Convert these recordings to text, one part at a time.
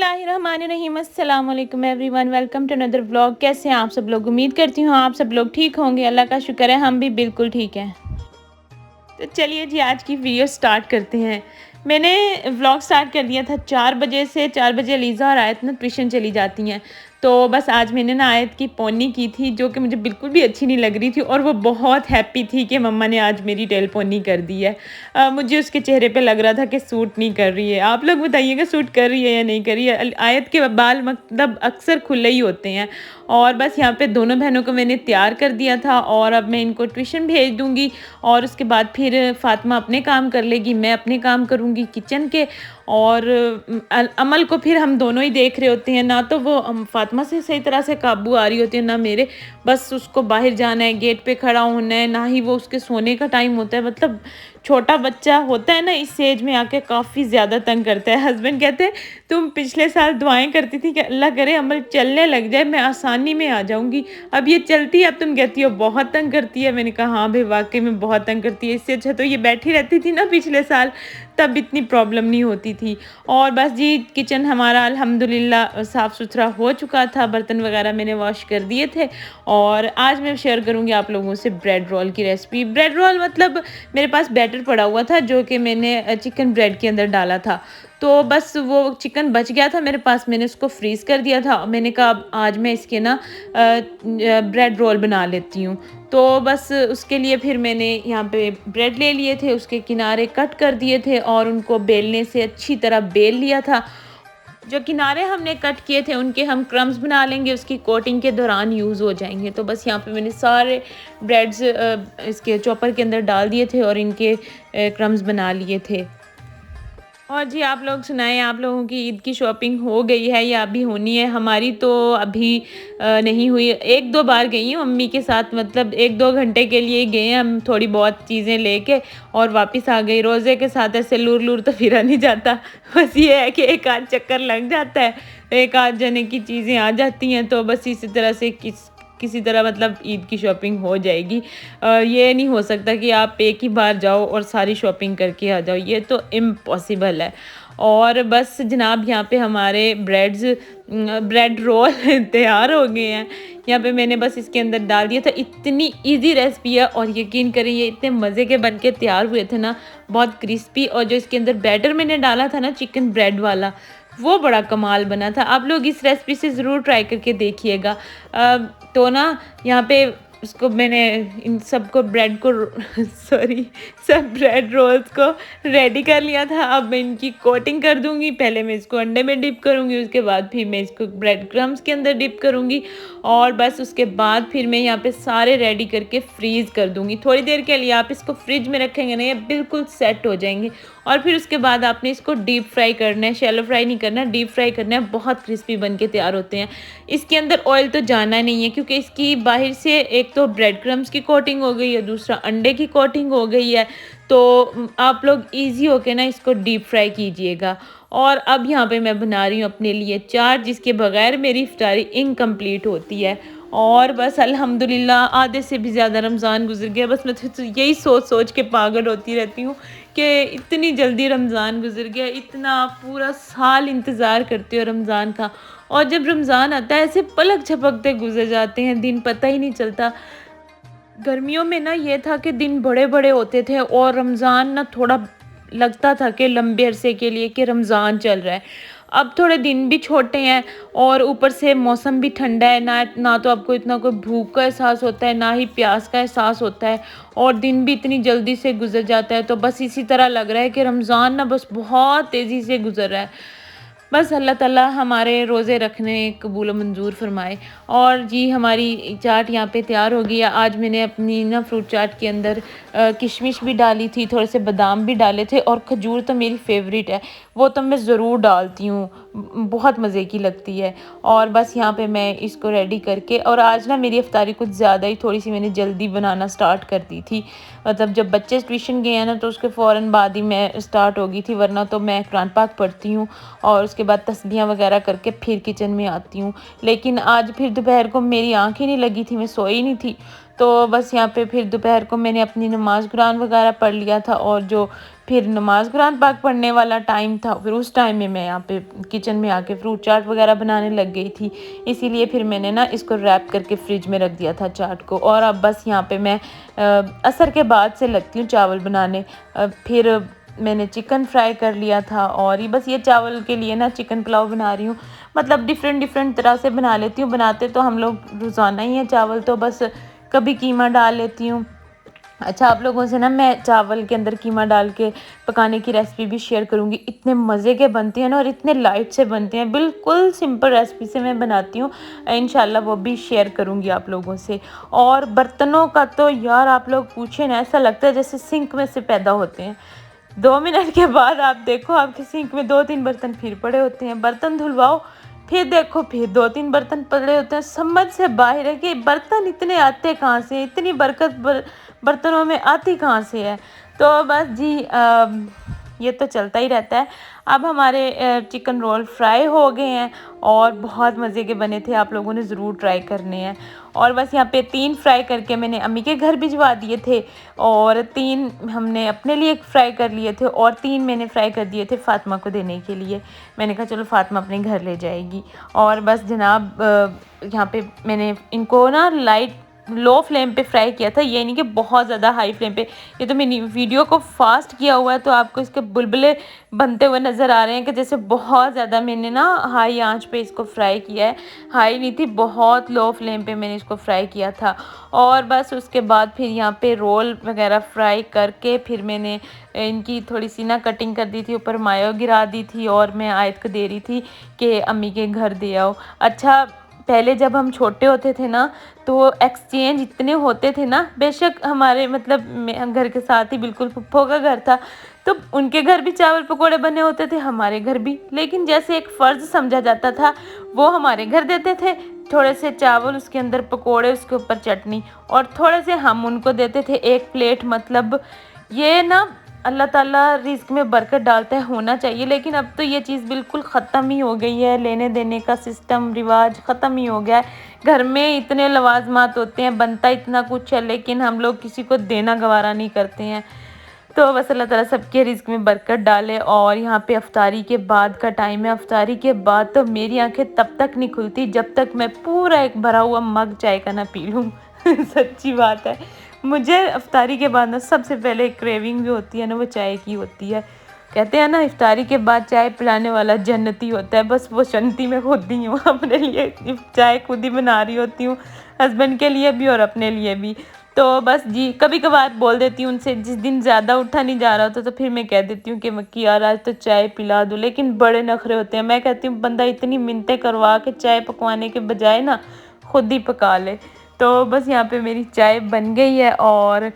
बिस्मिल्लाहिर्रहमानिर्रहीम अस्सलाम वालेकुम everyone, welcome to another vlog. कैसे हैं आप सब लोग? उम्मीद करती हूँ आप सब लोग ठीक होंगे। अल्लाह का शुक्र है, हम भी बिल्कुल ठीक हैं। तो चलिए जी, आज की वीडियो स्टार्ट करते हैं। मैंने व्लॉग स्टार्ट कर दिया था 4 बजे से। 4 बजे लीज़ा और आयत ना ट्यूशन चली जाती हैं, तो बस आज मैंने ना आयत की पोनी की थी, जो कि मुझे बिल्कुल भी अच्छी नहीं लग रही थी, और वो बहुत हैप्पी थी कि मम्मा ने आज मेरी टेल पोनी कर दी है। मुझे उसके चेहरे पे लग रहा था कि सूट नहीं कर रही है। आप लोग बताइएगा सूट कर रही है या नहीं कर रही है। आयत के बाल मतलब अक्सर खुले ही होते हैं। और बस यहाँ पे दोनों बहनों को मैंने तैयार कर दिया था, और अब मैं इनको ट्यूशन भेज दूँगी, और उसके बाद फिर फ़ातिमा अपने काम कर लेगी, मैं अपने काम करूँगी किचन के। और अमल को फिर हम दोनों ही देख रहे होते हैं, ना तो वो फ़ातिमा से सही तरह से काबू आ रही होती है, ना मेरे। बस उसको बाहर जाना है, गेट पे खड़ा होना है, ना ही वो उसके सोने का टाइम होता है। मतलब छोटा बच्चा होता है ना, इस एज में आके काफ़ी ज़्यादा तंग करता है। हस्बैंड कहते हैं तुम पिछले साल दुआएं करती थी कि अल्लाह करे अमल चलने लग जाए, मैं आसानी में आ जाऊंगी। अब ये चलती है, अब तुम कहती हो बहुत तंग करती है। मैंने कहा हाँ भाई, वाकई में बहुत तंग करती है। इससे अच्छा तो ये बैठी रहती थी ना पिछले साल, तब इतनी प्रॉब्लम नहीं होती थी। और बस जी, किचन हमारा अल्हम्दुलिल्लाह साफ़ सुथरा हो चुका था, बर्तन वगैरह मैंने वॉश कर दिए थे। और आज मैं शेयर करूंगी आप लोगों से ब्रेड रोल की रेसिपी। ब्रेड रोल मतलब मेरे पास बैटर पड़ा हुआ था, जो कि मैंने चिकन ब्रेड के अंदर डाला था। तो बस वो चिकन बच गया था मेरे पास, मैंने उसको फ्रीज़ कर दिया था। मैंने कहा अब आज मैं इसके ना ब्रेड रोल बना लेती हूँ। तो बस उसके लिए फिर मैंने यहाँ पे ब्रेड ले लिए थे, उसके किनारे कट कर दिए थे, और उनको बेलने से अच्छी तरह बेल लिया था। जो किनारे हमने कट किए थे उनके हम क्रम्स बना लेंगे, उसकी कोटिंग के दौरान यूज़ हो जाएंगे। तो बस यहाँ पे मैंने सारे ब्रेड्स इसके चॉपर के अंदर डाल दिए थे, और इनके क्रम्स बना लिए थे। और जी, आप लोग सुनाएं, आप लोगों की ईद की शॉपिंग हो गई है या अभी होनी है? हमारी तो अभी नहीं हुई। 1-2 बार गई हूँ मम्मी के साथ, मतलब 1-2 घंटे के लिए गए हैं हम, थोड़ी बहुत चीज़ें लेके और वापस आ गई। रोज़े के साथ ऐसे लूर लूर तो फिरा नहीं जाता। बस ये है कि एक आध चक्कर लग जाता है, एक आध जने की चीज़ें आ जाती हैं, तो बस इसी तरह से किसी तरह मतलब ईद की शॉपिंग हो जाएगी। ये नहीं हो सकता कि आप एक ही बार जाओ और सारी शॉपिंग करके आ जाओ, ये तो इम्पॉसिबल है। और बस जनाब, यहाँ पे हमारे ब्रेड रोल तैयार हो गए हैं। यहाँ पे मैंने बस इसके अंदर डाल दिया था। इतनी इजी रेसिपी है, और यकीन करें ये इतने मज़े के बन के तैयार हुए थे ना, बहुत क्रिस्पी। और जो इसके अंदर बैटर मैंने डाला था ना चिकन ब्रेड वाला, वो बड़ा कमाल बना था। आप लोग इस रेसिपी से ज़रूर ट्राई करके देखिएगा। तो ना यहाँ पे उसको मैंने इन सबको ब्रेड को सॉरी, सब ब्रेड रोल्स को रेडी कर लिया था। अब मैं इनकी कोटिंग कर दूंगी। पहले मैं इसको अंडे में डिप करूंगी, उसके बाद फिर मैं इसको ब्रेड क्रम्स के अंदर डिप करूंगी, और बस उसके बाद फिर मैं यहाँ पे सारे रेडी करके फ्रीज़ कर दूंगी। थोड़ी देर के लिए आप इसको फ्रिज में रखेंगे ना, ये बिल्कुल सेट हो जाएंगे। और फिर उसके बाद आपने इसको डीप फ्राई करना है, शैलो फ्राई नहीं करना, डीप फ्राई करना है। बहुत क्रिस्पी बन के तैयार होते हैं। इसके अंदर ऑयल तो जाना नहीं है, क्योंकि इसकी बाहर से एक तो ब्रेड क्रम्स की कोटिंग हो गई है, दूसरा अंडे की कोटिंग हो गई है। तो आप लोग इजी होके ना इसको डीप फ्राई कीजिएगा। और अब यहाँ पे मैं बना रही हूँ अपने लिए चाट, जिसके बगैर मेरी इफ्तारी इनकम्प्लीट होती है। और बस अल्हम्दुलिल्लाह आधे से भी ज़्यादा रमज़ान गुजर गया। बस मैं तो यही सोच सोच के पागल होती रहती हूँ कि इतनी जल्दी रमज़ान गुजर गया। इतना पूरा साल इंतज़ार करते हो रमज़ान का, और जब रमज़ान आता है ऐसे पलक झपकते गुजर जाते हैं, दिन पता ही नहीं चलता। गर्मियों में ना ये था कि दिन बड़े बड़े होते थे, और रमज़ान ना थोड़ा लगता था कि लंबे अरसे के लिए कि रमज़ान चल रहा है। अब थोड़े दिन भी छोटे हैं, और ऊपर से मौसम भी ठंडा है। ना तो आपको इतना कोई भूख का एहसास होता है, ना ही प्यास का एहसास होता है, और दिन भी इतनी जल्दी से गुजर जाता है। तो बस इसी तरह लग रहा है कि रमज़ान ना बस बहुत तेज़ी से गुजर रहा है। बस अल्लाह ताला हमारे रोज़े रखने कबूल मंजूर फरमाए। और जी, हमारी चाट यहाँ पे तैयार हो गई है। आज मैंने अपनी ना फ्रूट चाट के अंदर किशमिश भी डाली थी, थोड़े से बादाम भी डाले थे, और खजूर तो मेरी फेवरेट है, वो तो मैं ज़रूर डालती हूँ, बहुत मज़े की लगती है। और बस यहाँ पे मैं इसको रेडी करके, और आज ना मेरी इफ्तारी कुछ ज़्यादा ही थोड़ी सी मैंने जल्दी बनाना स्टार्ट कर दी थी। मतलब जब बच्चे ट्यूशन गए हैं ना, तो उसके फ़ौरन बाद ही मैं स्टार्ट हो गई थी, वरना तो मैं कुरान पाक पढ़ती हूँ और उसके बाद तस्बीहां वगैरह करके फिर किचन में आती हूँ। लेकिन आज फिर दोपहर को मेरी आँख ही नहीं लगी थी, मैं सोई नहीं थी। तो बस यहाँ पे फिर दोपहर को मैंने अपनी नमाज कुरान वगैरह पढ़ लिया था, और जो फिर नमाज़ कुरान पाक पढ़ने वाला टाइम था, फिर उस टाइम में मैं यहाँ पे किचन में आके फ्रूट चाट वगैरह बनाने लग गई थी। इसीलिए फिर मैंने ना इसको रैप करके फ्रिज में रख दिया था चाट को। और अब बस यहाँ पे मैं असर के बाद से लगती हूँ चावल बनाने। फिर मैंने चिकन फ्राई कर लिया था और ये बस ये चावल के लिए ना चिकन पुलाव बना रही हूँ। मतलब डिफरेंट तरह से बना लेती हूँ। बनाते तो हम लोग रोज़ाना ही है चावल, तो बस कभी कीमा डाल लेती हूँ। अच्छा, आप लोगों से ना मैं चावल के अंदर कीमा डाल के पकाने की रेसिपी भी शेयर करूँगी। इतने मज़े के बनते हैं ना और इतने लाइट से बनते हैं, बिल्कुल सिंपल रेसिपी से मैं बनाती हूँ। इंशाल्लाह वो भी शेयर करूँगी आप लोगों से। और बर्तनों का तो यार आप लोग पूछे ना, ऐसा लगता है जैसे सिंक में से पैदा होते हैं। 2 मिनट के बाद आप देखो आपके सिंक में 2-3 बर्तन फिर पड़े होते हैं। बर्तन धुलवाओ, फिर देखो फिर 2-3 बर्तन पड़े होते हैं। समझ से बाहर है कि बर्तन इतने आते कहाँ से, इतनी बरकत बर्तनों में आती कहाँ से है। तो बस जी ये तो चलता ही रहता है। अब हमारे चिकन रोल फ्राई हो गए हैं और बहुत मज़े के बने थे, आप लोगों ने ज़रूर ट्राई करने हैं। और बस यहाँ पे 3 फ्राई करके मैंने अम्मी के घर भिजवा दिए थे और 3 हमने अपने लिए फ्राई कर लिए थे और 3 मैंने फ्राई कर दिए थे फ़ातिमा को देने के लिए। मैंने कहा चलो फ़ातिमा अपने घर ले जाएगी। और बस जनाब यहाँ पे मैंने इनको ना लाइट लो फ्लेम पे फ्राई किया था, ये नहीं कि बहुत ज़्यादा हाई फ्लेम पे। ये तो मैंने वीडियो को फास्ट किया हुआ है तो आपको इसके बुलबुले बनते हुए नज़र आ रहे हैं कि जैसे बहुत ज़्यादा मैंने ना हाई आंच पे इसको फ्राई किया है। हाई नहीं थी, बहुत लो फ्लेम पे मैंने इसको फ्राई किया था। और बस उसके बाद फिर यहाँ पे रोल वगैरह फ्राई करके फिर मैंने इनकी थोड़ी सी ना कटिंग कर दी थी, ऊपर मायो गिरा दी थी और मैं आयत को दे रही थी कि अम्मी के घर दे आओ। अच्छा, पहले जब हम छोटे होते थे ना तो एक्सचेंज इतने होते थे ना। बेशक हमारे मतलब घर के साथ ही बिल्कुल फुफ्फो का घर था, तो उनके घर भी चावल पकोड़े बने होते थे, हमारे घर भी। लेकिन जैसे एक फ़र्ज़ समझा जाता था, वो हमारे घर देते थे थोड़े से चावल, उसके अंदर पकोड़े, उसके ऊपर चटनी, और थोड़े से हम उनको देते थे 1 प्लेट। मतलब ये ना अल्लाह ताला रिज़्क़ में बरकत डालता है, होना चाहिए। लेकिन अब तो ये चीज़ बिल्कुल ख़त्म ही हो गई है, लेने देने का सिस्टम रिवाज ख़त्म ही हो गया है। घर में इतने लवाजमात होते हैं, बनता इतना कुछ है, लेकिन हम लोग किसी को देना गवारा नहीं करते हैं। तो बस अल्लाह ताला सबके रिज़्क़ में बरकत डाले। और यहाँ पे अफ्तारी के बाद का टाइम है। अफ्तारी के बाद तो मेरी आंखें तब तक नहीं खुलती जब तक मैं पूरा एक भरा हुआ मग चाय का ना पी लूँ। सच्ची बात है, मुझे अफ्तारी के बाद ना सबसे पहले क्रेविंग जो होती है ना वो चाय की होती है। कहते हैं ना इफ्तारी के बाद चाय पिलाने वाला जन्नती होता है। बस वो जन्नती मैं खुद ही हूँ। अपने लिए चाय खुद ही बना रही होती हूँ, हस्बैंड के लिए भी और अपने लिए भी। तो बस जी कभी कभार बोल देती हूँ उनसे, जिस दिन ज़्यादा उठा नहीं जा रहा होता तो फिर मैं कह देती हूँ कि मक्की यार आज तो चाय पिला दो। लेकिन बड़े नखरे होते हैं। मैं कहती हूँ बंदा इतनी मिन्नतें करवा के चाय पकवाने के बजाय ना खुद ही पका ले। तो बस यहाँ पे मेरी चाय बन गई है और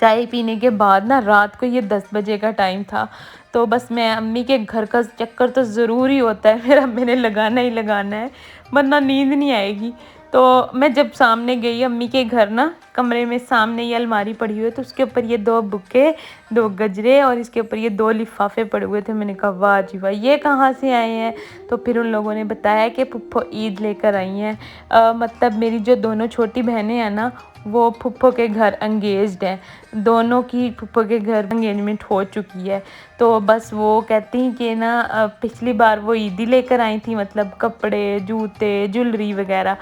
चाय पीने के बाद ना रात को ये 10 बजे का टाइम था, तो बस मैं अम्मी के घर का चक्कर तो ज़रूर ही होता है मेरा, मैंने लगाना ही लगाना है वरना नींद नहीं आएगी। तो मैं जब सामने गई अम्मी के घर ना, कमरे में सामने ये अलमारी पड़ी हुई है, तो उसके ऊपर ये 2 बुक्के, 2 गजरे और इसके ऊपर ये 2 लिफाफे पड़े हुए थे। मैंने कहा वाह जी वाह, ये कहाँ से आए हैं? तो फिर उन लोगों ने बताया कि फुफ्फो ईद लेकर आई हैं। मतलब मेरी जो दोनों छोटी बहनें हैं ना, वो फुफ्फो के घर एंगेज्ड हैं। दोनों की फुफ्फो के घर एंगेजमेंट हो चुकी है। तो बस वो कहती हैं कि ना पिछली बार वो ईदी लेकर आई थी, मतलब कपड़े, जूते, ज्वेलरी वगैरह।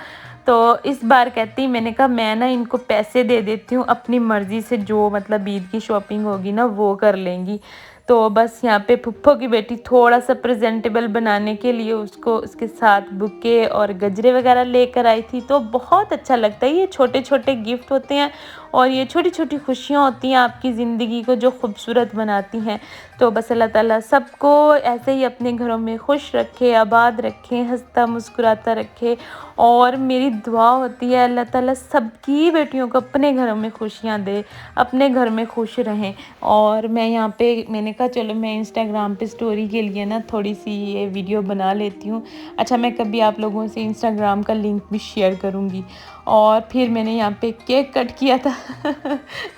तो इस बार कहती, मैंने कहा मैं ना इनको पैसे दे देती हूँ, अपनी मर्ज़ी से जो मतलब ईद की शॉपिंग होगी ना वो कर लेंगी। तो बस यहाँ पे फुफ्फो की बेटी थोड़ा सा प्रेजेंटेबल बनाने के लिए उसको उसके साथ बुके और गजरे वगैरह लेकर आई थी। तो बहुत अच्छा लगता है, ये छोटे छोटे गिफ्ट होते हैं और ये छोटी छोटी खुशियाँ होती हैं आपकी ज़िंदगी को जो खूबसूरत बनाती हैं। तो बस अल्लाह ताला सबको ऐसे ही अपने घरों में खुश रखे, आबाद रखे, हंसता मुस्कुराता रखे। और मेरी दुआ होती है अल्लाह ताला सबकी बेटियों को अपने घरों में खुशियाँ दे, अपने घर में खुश रहें। और मैं यहाँ पे मैंने कहा चलो मैं इंस्टाग्राम पे स्टोरी के लिए ना थोड़ी सी ये वीडियो बना लेती हूँ। अच्छा, मैं कभी आप लोगों से इंस्टाग्राम का लिंक भी शेयर करूँगी। और फिर मैंने यहाँ पे केक कट किया था।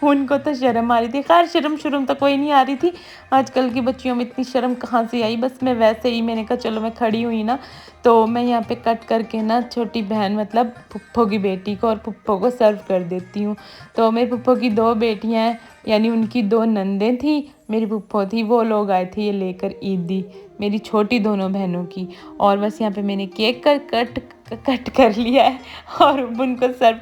उनको तो शर्म आ रही थी, खैर शर्म तो कोई नहीं आ रही थी, आजकल की बच्चियों में इतनी शर्म कहाँ से आई। बस मैं वैसे ही मैंने कहा चलो मैं खड़ी हुई ना, तो मैं यहाँ पे कट करके ना छोटी बहन मतलब फुफ्फो की बेटी को और फुफ्फो को सर्व कर देती हूँ। तो मेरी फुफ्फो की 2 बेटियाँ हैं, यानी उनकी 2 नंदें थी मेरी फूफो थी, वो लोग आए थे ये लेकर ईदी मेरी छोटी दोनों बहनों की। और बस यहाँ पे मैंने केक कट कर लिया है और अब उनको सर्व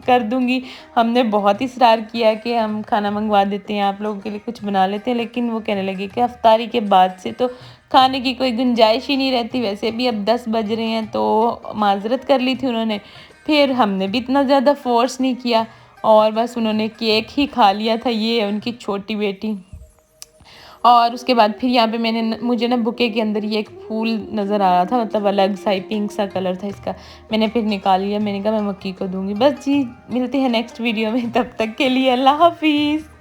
कर दूँगी। हमने बहुत इसरार किया कि हम खाना मंगवा देते हैं, आप लोगों के लिए कुछ बना लेते हैं, लेकिन वो कहने लगे कि इफ्तारी के बाद से तो खाने की कोई गुंजाइश ही नहीं रहती। वैसे भी अब 10 बज रहे हैं, तो माजरत कर ली थी उन्होंने। फिर हमने भी इतना ज़्यादा फोर्स नहीं किया और बस उन्होंने केक ही खा लिया था, ये है उनकी छोटी बेटी। और उसके बाद फिर यहाँ पे मुझे ना बुके के अंदर ये एक फूल नज़र आ रहा था, मतलब अलग सा ही पिंक सा कलर था इसका। मैंने फिर निकाल लिया, मैंने कहा मैं मक्की को दूँगी। बस जी, मिलते हैं नेक्स्ट वीडियो में, तब तक के लिए अल्लाह हाफिज़।